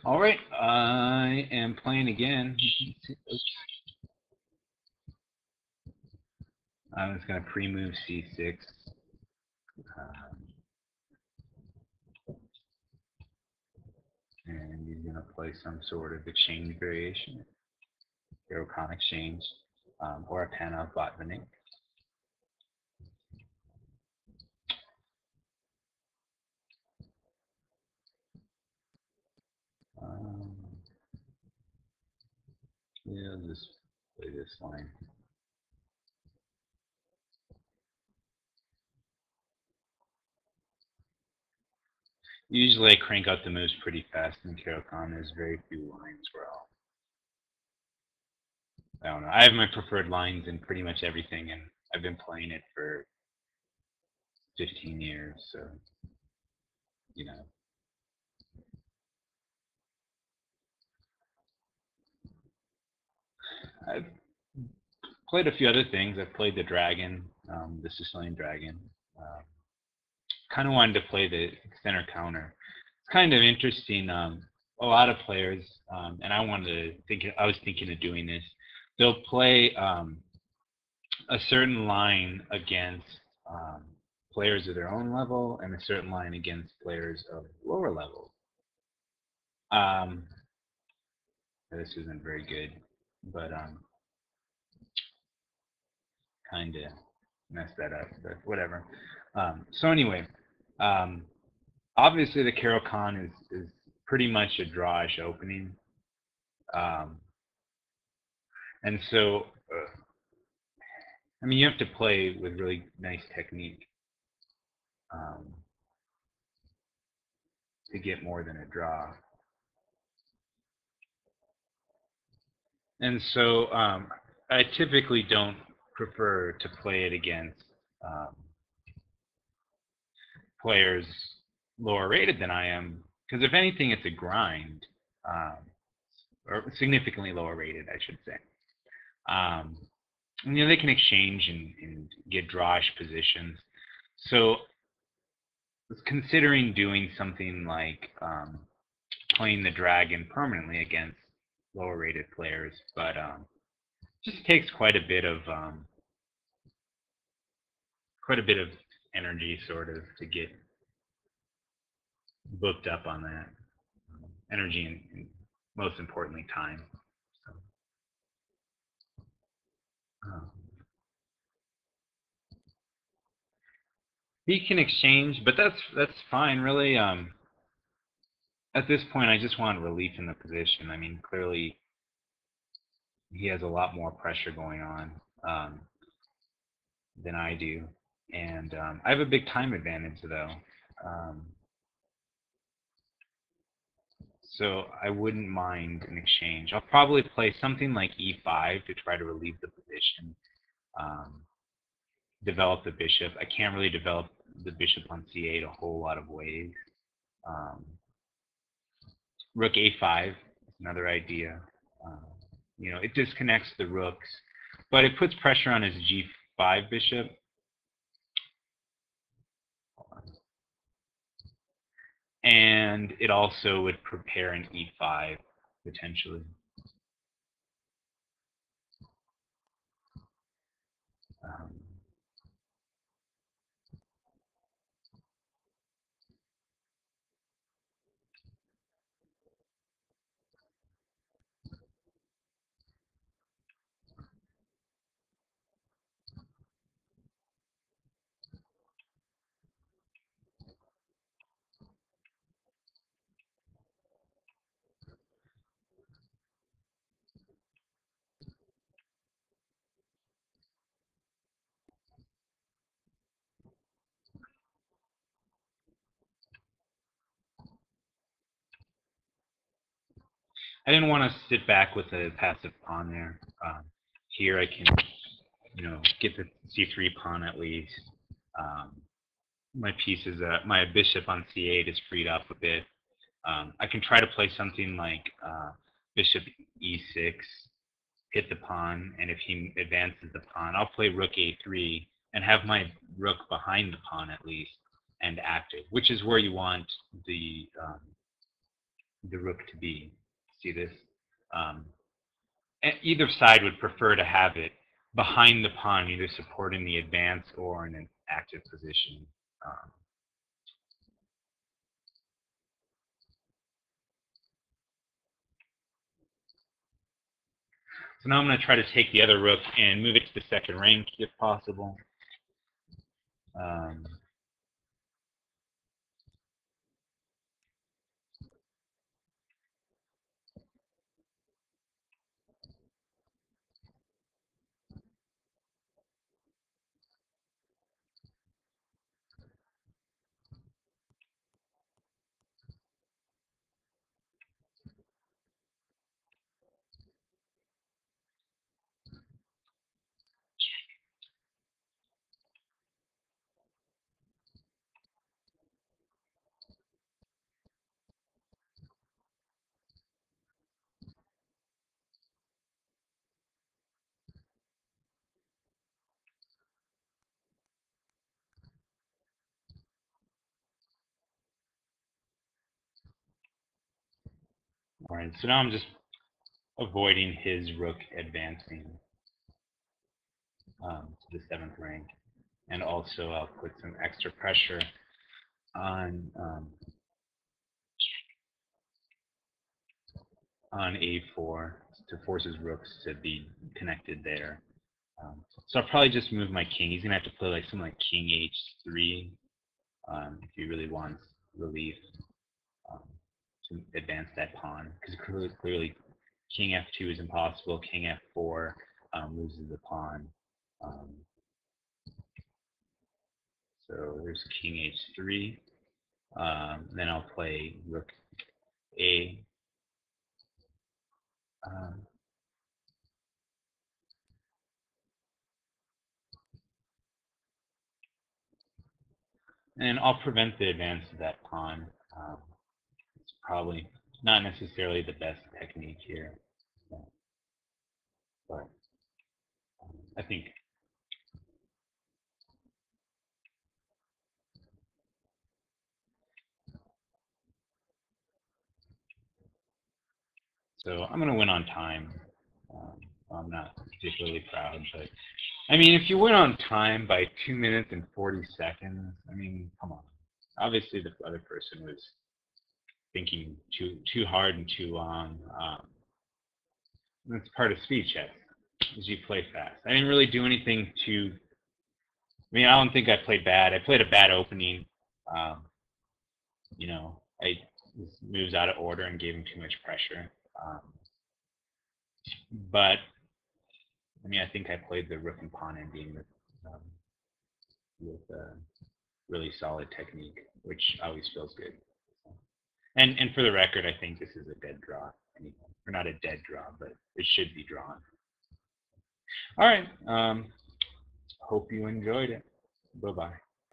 All right, I am playing again. Oops. I was going to pre-move c6. And he's going to play some sort of exchange variation, Caro Kann Exchange, or a Pana Botvinnik. Yeah, I'll just play this line. Usually I crank out the moves pretty fast in Caro Kann. There's very few lines where I don't know. I have my preferred lines in pretty much everything, and I've been playing it for 15 years, so, you know. I've played a few other things. I've played the Dragon, the Sicilian Dragon. Kind of wanted to play the center counter. It's kind of interesting. A lot of players, and I was thinking of doing this. They'll play a certain line against players of their own level, and a certain line against players of lower level. This isn't very good, but kind of messed that up, but whatever. So anyway, obviously the Caro Kann is pretty much a drawish opening, and so I mean you have to play with really nice technique to get more than a draw. And so I typically don't prefer to play it against players lower rated than I am, because if anything, it's a grind, or significantly lower rated, I should say. You know, they can exchange and get drawish positions. So I was considering doing something like playing the dragon permanently against lower rated players, but just takes quite a bit of energy sort of to get booked up on that. Energy and most importantly time. So, um, he can exchange, but that's fine really. At this point, I just want relief in the position. I mean, clearly he has a lot more pressure going on than I do, and I have a big time advantage though. Um, so I wouldn't mind an exchange. I'll probably play something like e5 to try to relieve the position. Um, develop the bishop. I can't really develop the bishop on c8 a whole lot of ways. Um, rook a5 is another idea. Uh, you know, it disconnects the rooks, but it puts pressure on his g5 bishop. And it also would prepare an e5 potentially. Um, I didn't want to sit back with a passive pawn there. Here I can, you know, get the c3 pawn at least. My pieces, my bishop on c8 is freed up a bit. I can try to play something like bishop e6, hit the pawn, and if he advances the pawn, I'll play rook a3 and have my rook behind the pawn at least and active, which is where you want the the rook to be. See this? Either side would prefer to have it behind the pawn, either supporting the advance or in an active position. So now I'm going to try to take the other rook and move it to the second rank if possible. All right, so now I'm just avoiding his rook advancing to the 7th rank. And also I'll put some extra pressure on a4 to force his rooks to be connected there. So I'll probably just move my king. He's going to have to play like something like king h3 if he really wants relief to advance that pawn. Because clearly king f2 is impossible. King f4 loses the pawn. So there's king h3. Then I'll play rook a. And I'll prevent the advance of that pawn. It's probably not necessarily the best technique here, but I think. So I'm going to win on time. I'm not particularly proud, but I mean, if you win on time by 2 minutes and 40 seconds, I mean, come on. Obviously, the other person was thinking too hard and too long. That's part of speed chess, is you play fast. I didn't really do anything to. I mean, I don't think I played bad. I played a bad opening. You know, I moves out of order and gave him too much pressure. But I mean, I think I played the rook and pawn endgame with really solid technique, which always feels good. And for the record, I think this is a dead draw. Or not a dead draw, but it should be drawn. All right. Hope you enjoyed it. Bye-bye.